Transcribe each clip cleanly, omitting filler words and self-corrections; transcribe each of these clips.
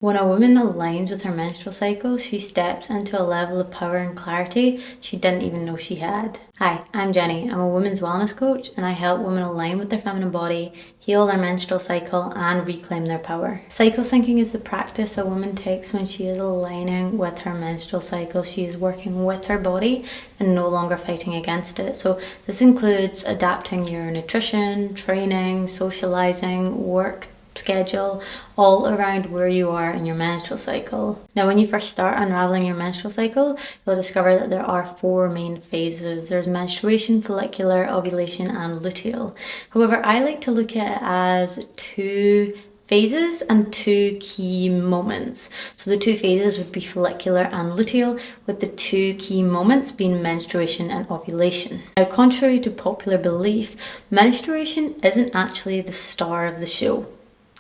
When a woman aligns with her menstrual cycle, she steps into a level of power and clarity she didn't even know she had. Hi, I'm Jenny. I'm a women's wellness coach and I help women align with their feminine body, heal their menstrual cycle, and reclaim their power. Cycle syncing is the practice a woman takes when she is aligning with her menstrual cycle. She is working with her body and no longer fighting against it. So this includes adapting your nutrition, training, socializing, work, schedule, all around where you are in your menstrual cycle. Now, when you first start unraveling your menstrual cycle, you'll discover that there are 4 main phases. There's menstruation, follicular, ovulation, and luteal. However, I like to look at it as 2 phases and 2 key moments. So the 2 phases would be follicular and luteal, with the 2 key moments being menstruation and ovulation. Now, contrary to popular belief, menstruation isn't actually the star of the show,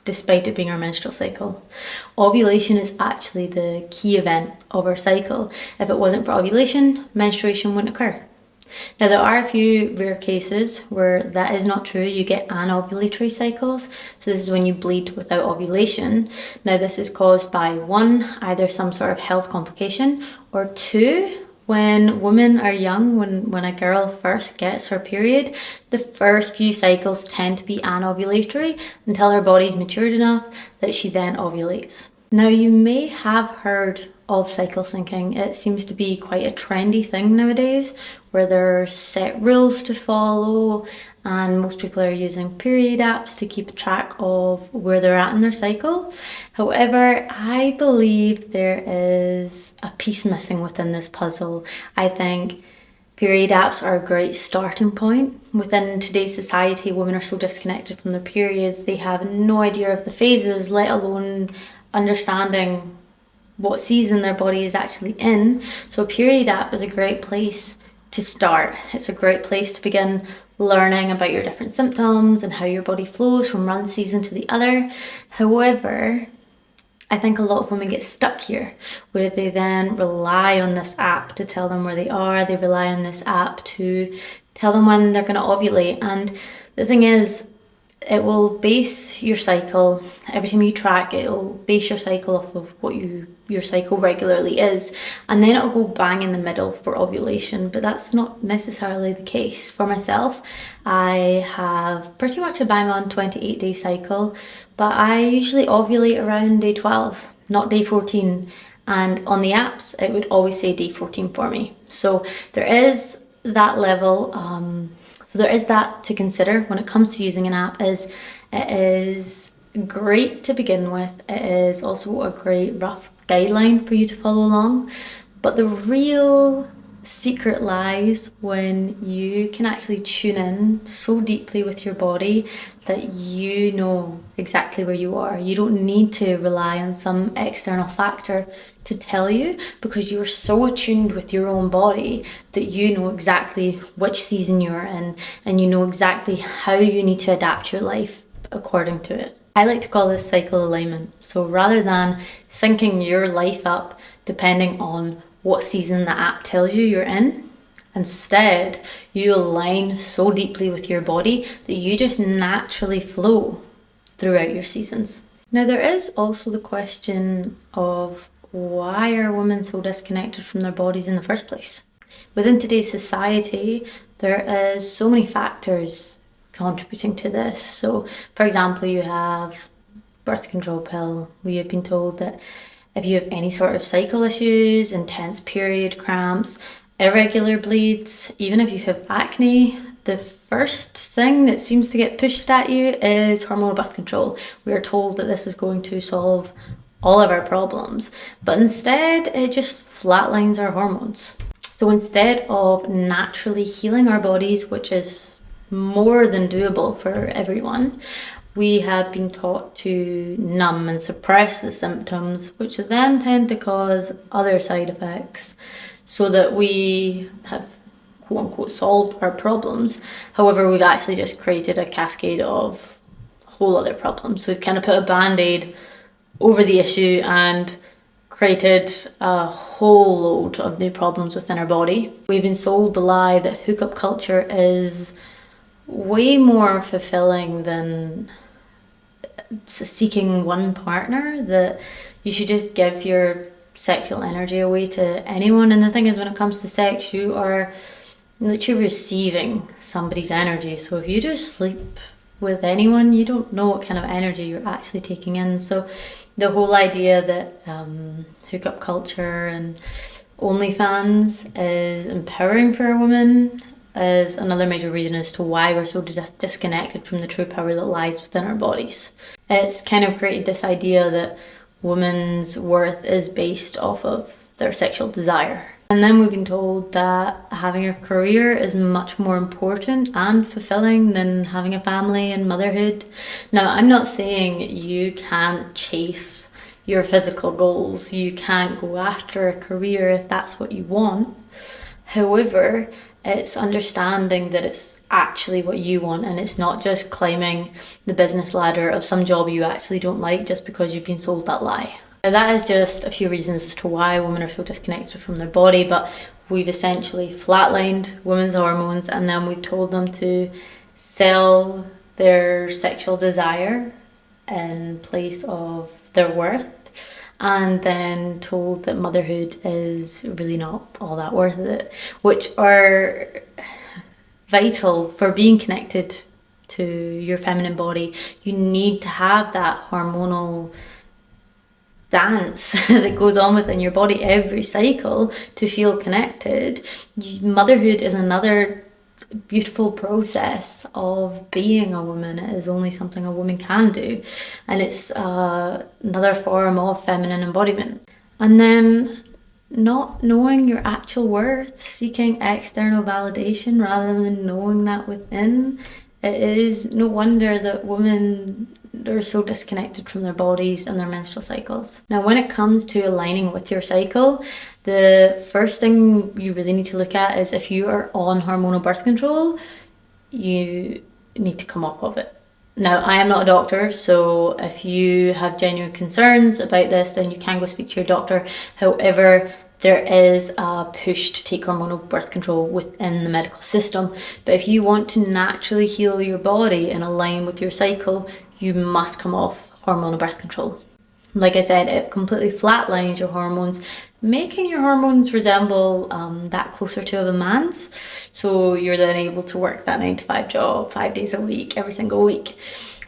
despite it being our menstrual cycle. Ovulation is actually the key event of our cycle. If it wasn't for ovulation, menstruation wouldn't occur. Now, there are a few rare cases where that is not true. You get anovulatory cycles. So this is when you bleed without ovulation. Now, this is caused by 1, either some sort of health complication, or 2, when women are young, when a girl first gets her period, the first few cycles tend to be anovulatory until her body's matured enough that she then ovulates. Now, you may have heard of cycle syncing. It seems to be quite a trendy thing nowadays, where there are set rules to follow, and most people are using period apps to keep track of where they're at in their cycle. However, I believe there is a piece missing within this puzzle. I think period apps are a great starting point. Within today's society, women are so disconnected from their periods, they have no idea of the phases, let alone understanding what season their body is actually in. So a period app is a great place to start. It's a great place to begin learning about your different symptoms and how your body flows from one season to the other. However, I think a lot of women get stuck here, where they then rely on this app to tell them where they are. They rely on this app to tell them when they're going to ovulate. And the thing is, it will base your cycle, every time you track it, it'll base your cycle off of what your cycle regularly is, and then it'll go bang in the middle for ovulation. But that's not necessarily the case. For myself, I have pretty much a bang on 28-day cycle, but I usually ovulate around day 12, not day 14. And on the apps, it would always say day 14 for me. So there is that level. So there is that to consider when it comes to using an app. It is great to begin with. It is also a great rough guideline for you to follow along. But the real secret lies when you can actually tune in so deeply with your body that you know exactly where you are. You don't need to rely on some external factor to tell you, because you're so attuned with your own body that you know exactly which season you're in, and you know exactly how you need to adapt your life according to it. I like to call this cycle alignment. So rather than syncing your life up depending on what season the app tells you you're in, instead you align so deeply with your body that you just naturally flow throughout your seasons. Now, there is also the question of, why are women so disconnected from their bodies in the first place? Within today's society, there is so many factors contributing to this. So, for example, you have birth control pill. We have been told that if you have any sort of cycle issues, intense period cramps, irregular bleeds, even if you have acne, the first thing that seems to get pushed at you is hormonal birth control. We are told that this is going to solve all of our problems, but instead it just flatlines our hormones. So instead of naturally healing our bodies, which is more than doable for everyone, we have been taught to numb and suppress the symptoms, which then tend to cause other side effects, so that we have quote unquote solved our problems. However, we've actually just created a cascade of whole other problems. So we've kind of put a band-aid over the issue and created a whole load of new problems within our body. We've been sold the lie that hookup culture is way more fulfilling than seeking one partner, that You should just give your sexual energy away to anyone. And the thing is, when it comes to sex, you are literally receiving somebody's energy. So if you just sleep with anyone, you don't know what kind of energy you're actually taking in. So the whole idea that hookup culture and OnlyFans is empowering for a woman is another major reason as to why we're so disconnected from the true power that lies within our bodies. It's kind of created this idea that women's worth is based off of their sexual desire. And then we've been told that having a career is much more important and fulfilling than having a family and motherhood. Now, I'm not saying you can't chase your physical goals. You can't go after a career if that's what you want. However, it's understanding that it's actually what you want, and it's not just climbing the business ladder of some job you actually don't like just because you've been sold that lie. Now, that is just a few reasons as to why women are so disconnected from their body, but we've essentially flatlined women's hormones, and then we've told them to sell their sexual desire in place of their worth, and then told that motherhood is really not all that worth it, which are vital for being connected to your feminine body. You need to have that hormonal dance that goes on within your body every cycle to feel connected. Motherhood is another beautiful process of being a woman. It is only something a woman can do, and it's another form of feminine embodiment. And then not knowing your actual worth, seeking external validation rather than knowing that within. It is no wonder that women are so disconnected from their bodies and their menstrual cycles. Now, when it comes to aligning with your cycle, the first thing you really need to look at is if you are on hormonal birth control, you need to come off of it. Now, I am not a doctor, so if you have genuine concerns about this, then you can go speak to your doctor. However, there is a push to take hormonal birth control within the medical system. But if you want to naturally heal your body and align with your cycle, you must come off hormonal birth control. Like I said, it completely flatlines your hormones, making your hormones resemble that closer to a man's. So you're then able to work that 9-to-5 job 5 days a week, every single week.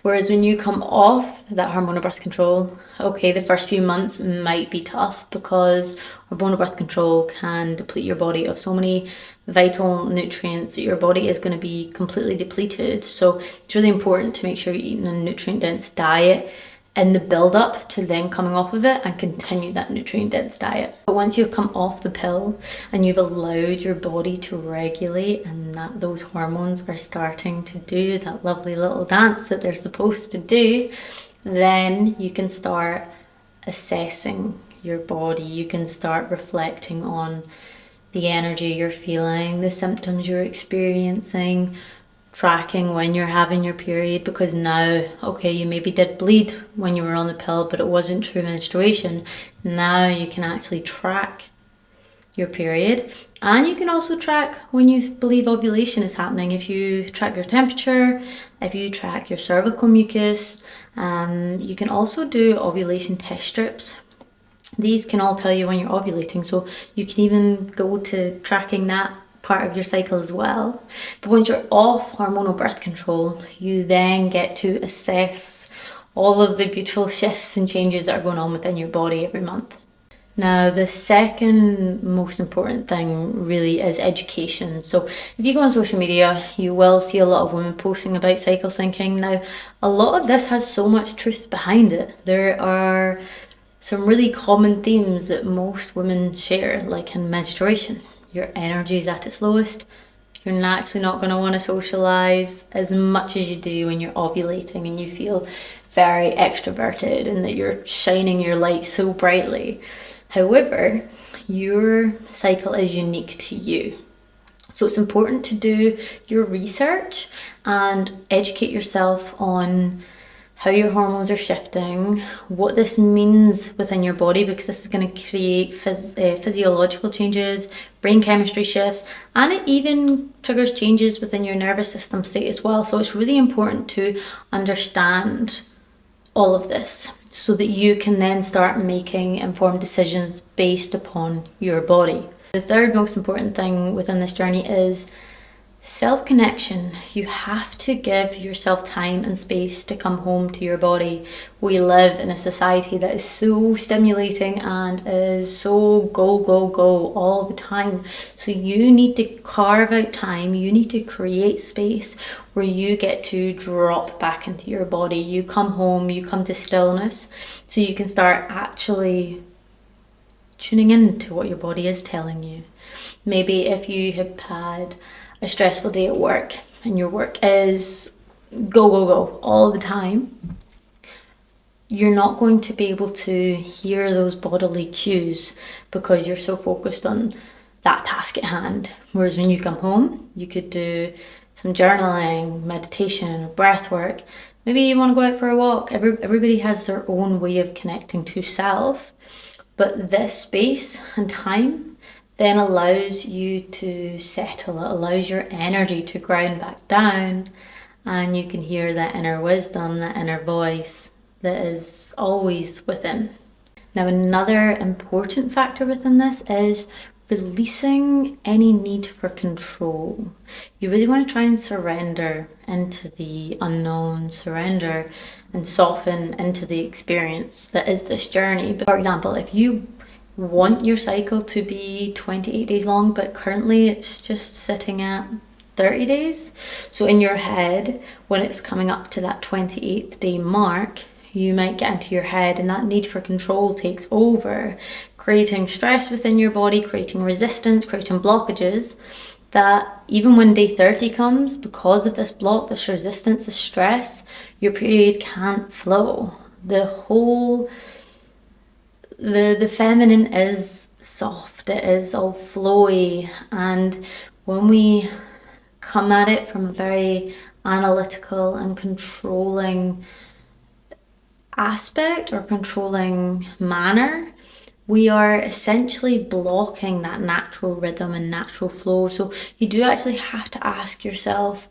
Whereas when you come off that hormonal birth control, okay, the first few months might be tough because hormonal birth control can deplete your body of so many vital nutrients that your body is going to be completely depleted. So it's really important to make sure you're eating a nutrient-dense diet in the build-up to then coming off of it and continue that nutrient-dense diet. But once you've come off the pill and you've allowed your body to regulate and that those hormones are starting to do that lovely little dance that they're supposed to do, then you can start assessing your body. You can start reflecting on the energy you're feeling, the symptoms you're experiencing, tracking when you're having your period, because now, okay, you maybe did bleed when you were on the pill, but it wasn't true menstruation. Now you can actually track your period, and you can also track when you believe ovulation is happening. If you track your temperature, if you track your cervical mucus, you can also do ovulation test strips. These can all tell you when you're ovulating, so you can even go to tracking that part of your cycle as well. But once you're off hormonal birth control, you then get to assess all of the beautiful shifts and changes that are going on within your body every month. Now, the second most important thing really is education. So if you go on social media, you will see a lot of women posting about cycle syncing. Now, a lot of this has so much truth behind it. There are some really common themes that most women share, like in menstruation. Your energy is at its lowest. You're naturally not going to want to socialize as much as you do when you're ovulating and you feel very extroverted and that you're shining your light so brightly. However, your cycle is unique to you. So it's important to do your research and educate yourself on how your hormones are shifting, what this means within your body, because this is going to create physiological changes, brain chemistry shifts, and it even triggers changes within your nervous system state as well. So it's really important to understand all of this. so that you can then start making informed decisions based upon your body. The third most important thing within this journey is self-connection. You have to give yourself time and space to come home to your body. We live in a society that is so stimulating and is so go, go, go all the time. So you need to carve out time, you need to create space where you get to drop back into your body. You come home, you come to stillness, so you can start actually tuning in to what your body is telling you. Maybe if you have had a stressful day at work and your work is go, go, go all the time, you're not going to be able to hear those bodily cues because you're so focused on that task at hand. Whereas when you come home, you could do some journaling, meditation, breath work. Maybe you want to go out for a walk. Everybody has their own way of connecting to self, but this space and time then allows you to settle. It allows your energy to ground back down, and you can hear that inner wisdom, that inner voice that is always within. Now, another important factor within this is releasing any need for control. You really want to try and surrender into the unknown, surrender and soften into the experience that is this journey. For example, if you want your cycle to be 28 days long, but currently it's just sitting at 30 days. So in your head, when it's coming up to that 28th day mark, you might get into your head and that need for control takes over, creating stress within your body, creating resistance, creating blockages that even when day 30 comes, because of this block, this resistance, this stress, your period can't flow. The feminine is soft, it is all flowy, and when we come at it from a very analytical and controlling aspect or controlling manner, we are essentially blocking that natural rhythm and natural flow. So you do actually have to ask yourself,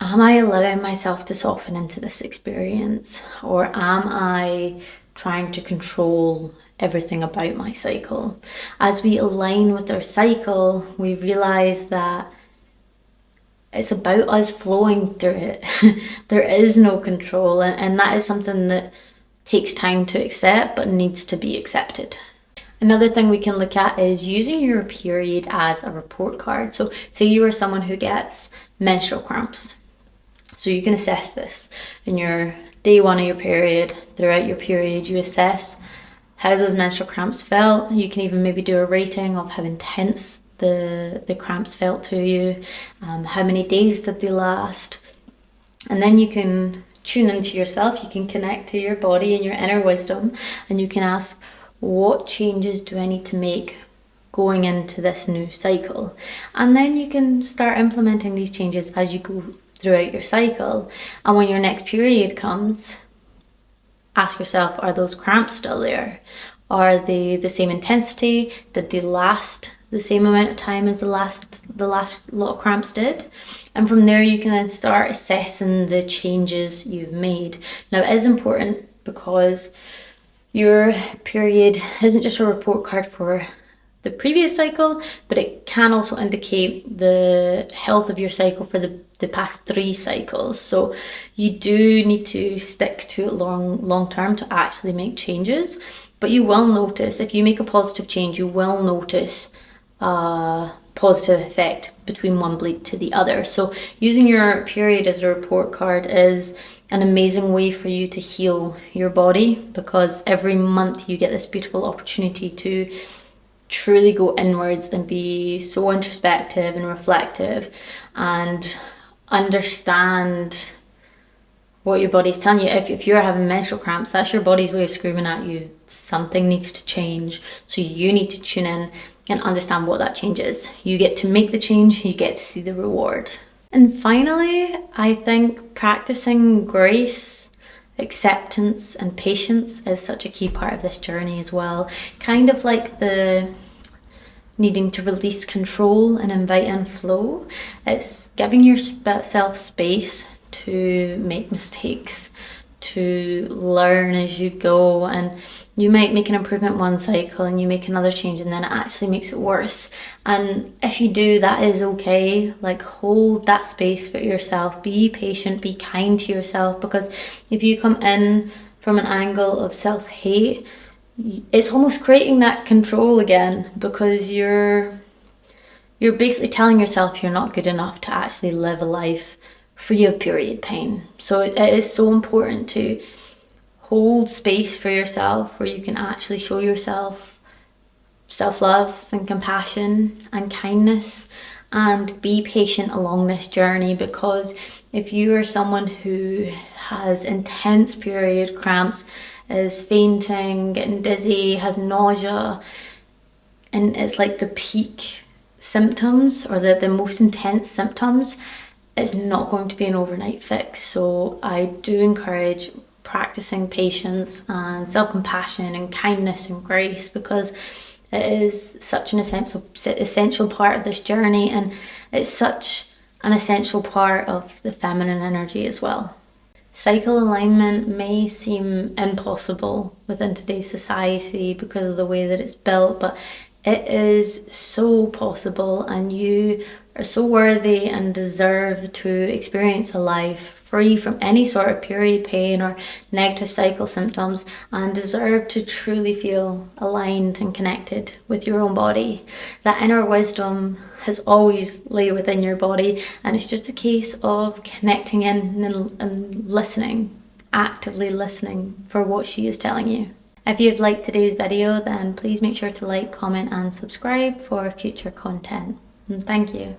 am I allowing myself to soften into this experience, or am I trying to control everything about my cycle? As we align with our cycle, we realize that it's about us flowing through it. There is no control, and that is something that takes time to accept but needs to be accepted. Another thing we can look at is using your period as a report card. So say you are someone who gets menstrual cramps. So you can assess this in your day one of your period, throughout your period, you assess how those menstrual cramps felt. You can even maybe do a rating of how intense the cramps felt to you, how many days did they last, and then you can tune into yourself, you can connect to your body and your inner wisdom, and you can ask, what changes do I need to make going into this new cycle? And then you can start implementing these changes as you go throughout your cycle. And when your next period comes, ask yourself, are those cramps still there? Are they the same intensity? Did they last the same amount of time as the last lot of cramps did? And from there you can then start assessing the changes you've made. Now it is important because your period isn't just a report card for the previous cycle, but it can also indicate the health of your cycle for the past 3 cycles. So you do need to stick to it long term to actually make changes. But you will notice, if you make a positive change, you will notice a positive effect between one bleed to the other. So using your period as a report card is an amazing way for you to heal your body, because every month you get this beautiful opportunity to truly go inwards and be so introspective and reflective and understand what your body's telling you. If you're having menstrual cramps, that's your body's way of screaming at you. Something needs to change. So you need to tune in and understand what that change is. You get to make the change, you get to see the reward. And finally, I think practicing grace, acceptance and patience is such a key part of this journey as well. Kind of like the needing to release control and invite in flow. It's giving yourself space to make mistakes, to learn as you go, and you might make an improvement one cycle and you make another change and then it actually makes it worse. And if you do, that is okay. Like, hold that space for yourself, be patient, be kind to yourself, because if you come in from an angle of self-hate, it's almost creating that control again, because you're basically telling yourself you're not good enough to actually live a life free of period pain. So it is so important to hold space for yourself where you can actually show yourself self-love and compassion and kindness, and be patient along this journey. Because if you are someone who has intense period cramps, is fainting, getting dizzy, has nausea, and it's like the peak symptoms or the most intense symptoms, it's not going to be an overnight fix. So I do encourage practicing patience and self-compassion and kindness and grace, because it is such an essential part of this journey, and it's such an essential part of the feminine energy as well. Cycle alignment may seem impossible within today's society because of the way that it's built, but it is so possible, and you are so worthy and deserve to experience a life free from any sort of period pain or negative cycle symptoms, and deserve to truly feel aligned and connected with your own body. That inner wisdom has always lay within your body, and it's just a case of connecting in and listening, actively listening for what she is telling you. If you've liked today's video, then please make sure to like, comment and subscribe for future content. And thank you.